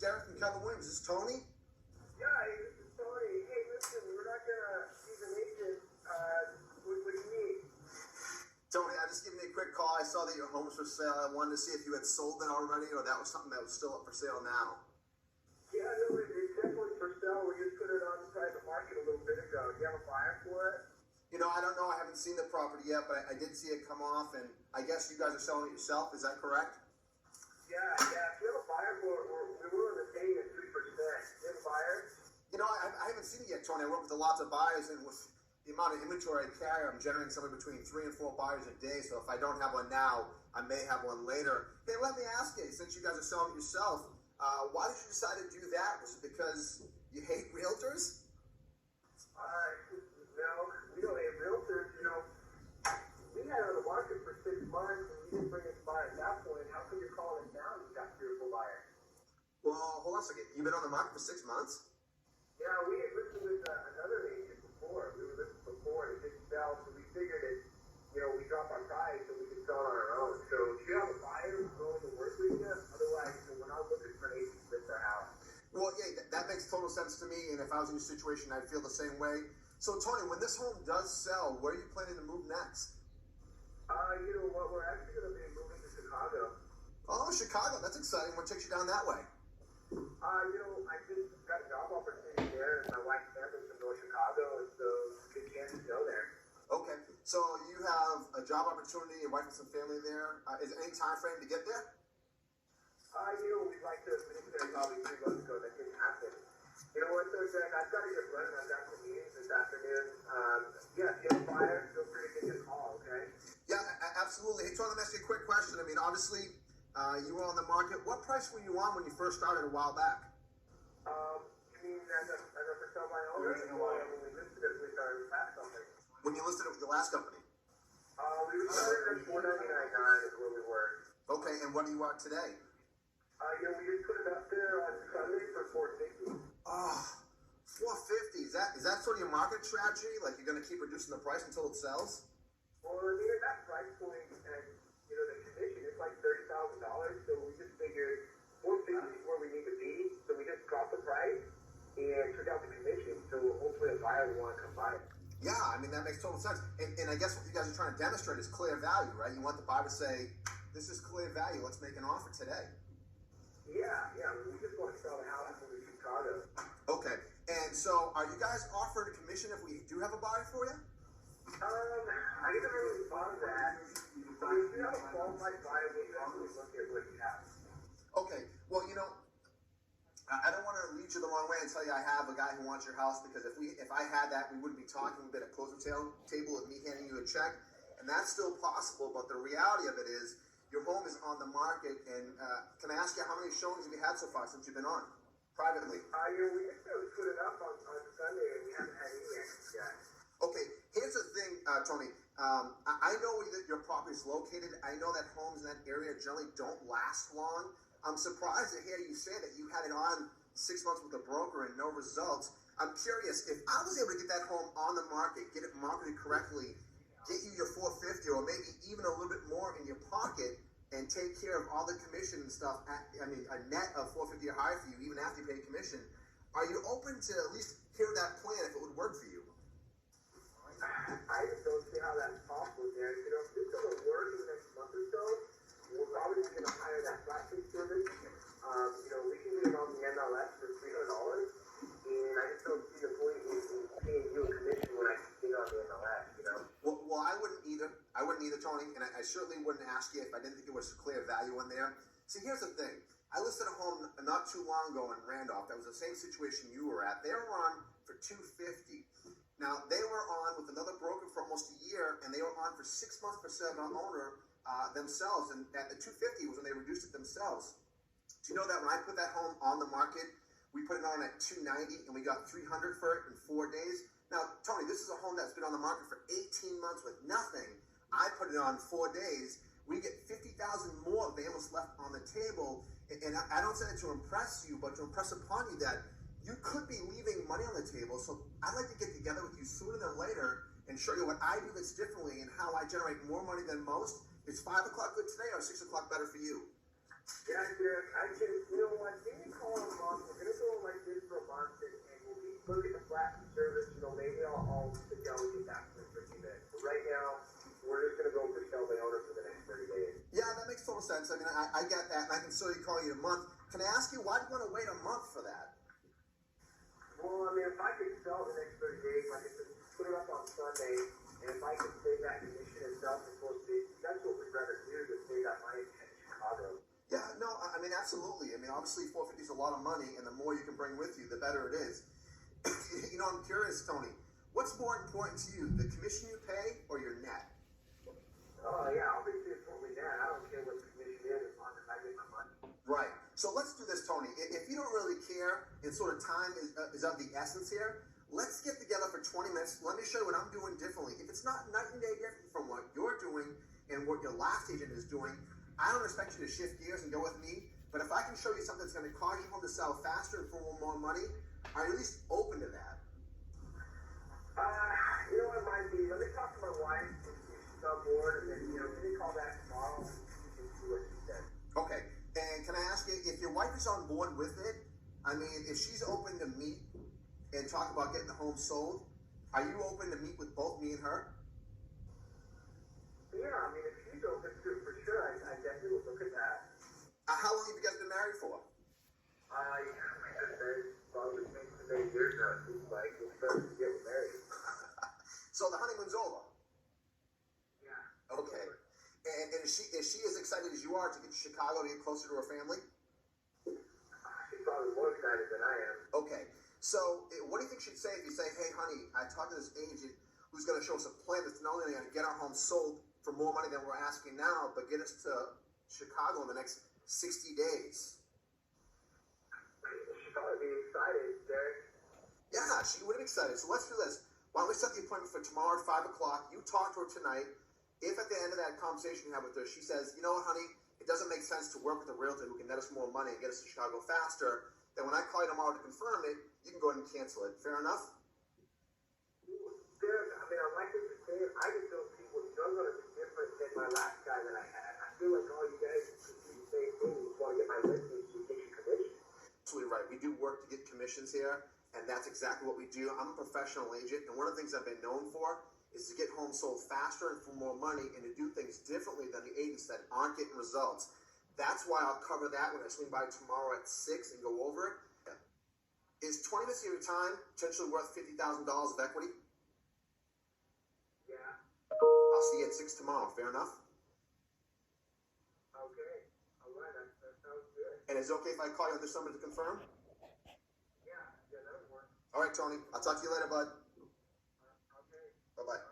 Derek from Keller Williams. Is this Tony? Yeah, hey, this is Tony. Hey, listen, we're not gonna use an agent. What do you need? Tony, I just giving you a quick call. I saw that your home's for sale. I wanted to see if you had sold it already or that was something that was still up for sale now. Yeah, no, it's definitely for sale. We just put it on the private market a little bit ago. Do you have a buyer for it? You know, I don't know. I haven't seen the property yet, but I did see it come off, and I guess you guys are selling it yourself. Is that correct? Yeah. If you have a buyer for it, we're willing to pay you 3%. Do you have a buyer? You know, I haven't seen it yet, Tony. I work with lots of buyers, and with the amount of inventory I carry, I'm generating somewhere between 3 and 4 buyers a day. So if I don't have one now, I may have one later. Hey, let me ask you, since you guys are selling it yourself, why did you decide to do that? Was it because you hate realtors? No, we don't hate realtors. You know, we had it on the market for 6 months, and you didn't bring us a buyer at that point. How come you're calling us now and you got 3 or 4 buyers? Well, hold on a second. You've been on the market for 6 months? Yeah, we had listed with another agent before. We were listed before, and it didn't sell, so we figured it, we drop our price and we could sell on our own. So if you have a buyer who's willing to work with you, otherwise, we're not looking for an agent to list our house. Well, yeah, that makes total sense to me, and if I was in your situation, I'd feel the same way. So, Tony, when this home does sell, where are you planning to move next? You know what, we're actually going to be moving to Chicago. Oh, Chicago, that's exciting. What takes you down that way? I just got a job opportunity there, and my wife's family's from North Chicago, and so it's a good chance to go there. Okay, so you have a job opportunity, your wife and some family there. Is there any time frame to get there? We'd like to finish there probably 3 months ago. That didn't happen. You know what, though, Jack? I've got to get running. I've got some meetings this afternoon. If you have a buyer, feel free to give me a call, okay? Yeah, absolutely. Hey, Tony, let me ask you a quick question. I mean, obviously, you were on the market. What price were you on when you first started a while back? You mean as a for sale by owner? Or when we listed it with our last company? When you listed it with your last company? We were starting at $499.9 is where we were. Okay, and what are you at today? We just put it up there on Sunday for $450. Oh, $450. Is that sort of your market strategy? Like you're going to keep reducing the price until it sells? Well, at that price point, and the commission is like $30,000. So we just figured $450 is where we need to be. So we just dropped the price and took out the commission. So hopefully a buyer will want to come buy it. Yeah, I mean that makes total sense. And I guess what you guys are trying to demonstrate is clear value, right? You want the buyer to say, "This is clear value. Let's make an offer today." Yeah. We just want to sell the house in Chicago. Okay. And so, are you guys offering a commission if we do have a buyer for you? I didn't really thought of that. But if you have a qualified buyer, we definitely look at what you have. Okay. Well, I don't want to lead you the wrong way and tell you I have a guy who wants your house, because if I had that, we wouldn't be talking. We'd be at a closing table of me handing you a check, and that's still possible. But the reality of it is, your home is on the market, and can I ask you how many showings have you had so far since you've been on privately? We just put it up on Sunday, and we haven't had any answers yet. Okay, here's the thing, Tony. I know where your property is located. I know that homes in that area generally don't last long. I'm surprised to hear you say that you had it on 6 months with a broker and no results. I'm curious, if I was able to get that home on the market, get it marketed correctly, get you your $450 or maybe even a little bit more in your pocket, and take care of all the commission and stuff, a net of $450 or higher for you, even after you pay commission, are you open to at least hear that plan if it would work for you? I just don't see how that's possible, Derek. If this doesn't work in the next month or so, we're probably going to hire that flashing service. We can get it on the MLS for $300, and I just don't see the point in paying you a commission when I can get it on the MLS, Well, I wouldn't either. Tony, and I certainly wouldn't ask you if I didn't think there was clear value in there. See, here's the thing. I listed a home not too long ago in Randolph that was the same situation you were at. They were on for $250. Now, they were on with another broker for almost a year, and they were on for 6 months for sale by owner themselves, and at the $250 was when they reduced it themselves. Do you know that when I put that home on the market, we put it on at $290, and we got $300 for it in 4 days? Now, Tony, this is a home that's been on the market for 18 months with nothing. I put it on 4 days. We get $50,000 more than what's left on the table. And I don't say that to impress you, but to impress upon you that you could be leaving money on the table. So I'd like to get together with you sooner than later and show you what I do that's differently and how I generate more money than most. Is 5 o'clock good today or 6 o'clock better for you? Yeah, Derek, I can, give me a call on sense. I mean, I get that, and I can certainly call you in a month. Can I ask you, why do you want to wait a month for that? Well, I mean, if I could sell the next 30 days, I could just put it up on Sunday, and if I could save that commission and sell for close to, that's what we'd rather do than save that money in Chicago. Yeah, no, I mean, absolutely. I mean, obviously, 450 is a lot of money, and the more you can bring with you, the better it is. You know, I'm curious, Tony. What's more important to you, the commission you pay or your net? Oh, yeah, obviously it's what we net. I don't care what the commission is as long as I get my money. Right. So let's do this, Tony. If you don't really care and sort of time is of the essence here, let's get together for 20 minutes. Let me show you what I'm doing differently. If it's not night and day different from what you're doing and what your last agent is doing, I don't expect you to shift gears and go with me. But if I can show you something that's going to cause you home to sell faster and for more money, are you at least open to that? You know what it might be? Let me talk to my wife if she's on board, and then, you know, give me a call back tomorrow and see what she says. Okay. And can I ask you, if your wife is on board with it, I mean, if she's open to meet and talk about getting the home sold, are you open to meet with both me and her? Yeah, I mean, if she's open to it for sure, I definitely would look at that. How long have you guys been married for? We've been married probably 8 years now, it seems like. We're starting to get married. So the honeymoon's over. Yeah. Okay. And is she as excited as you are to get to Chicago to get closer to her family? She's probably more excited than I am. Okay. So what do you think she'd say if you say, hey, honey, I talked to this agent who's going to show us a plan that's not only going to get our home sold for more money than we're asking now, but get us to Chicago in the next 60 days? She'd probably be excited, Derek. Yeah, she would be excited. So let's do this. Why don't we set the appointment for tomorrow at 5 o'clock? You talk to her tonight. If at the end of that conversation you have with her, she says, you know what, honey, it doesn't make sense to work with a realtor who can net us more money and get us to Chicago faster, then when I call you tomorrow to confirm it, you can go ahead and cancel it. Fair enough? Derek, I mean, I like what you're saying. I just don't see what you're going to be different than my last guy that I had. I feel like all you guys could do the same thing. You just want to get my listings so you get your commission. Absolutely right. We do work to get commissions here, and that's exactly what we do. I'm a professional agent, and one of the things I've been known for is to get homes sold faster and for more money and to do things differently than the agents that aren't getting results. That's why I'll cover that when I swing by tomorrow at 6 and go over it. Is 20 minutes of your time potentially worth $50,000 of equity? Yeah. I'll see you at 6 tomorrow. Fair enough? Okay. All right. That sounds good. And is it okay if I call you on this number to confirm? Yeah, that'll work. All right, Tony. I'll talk to you later, bud. Okay. Bye-bye.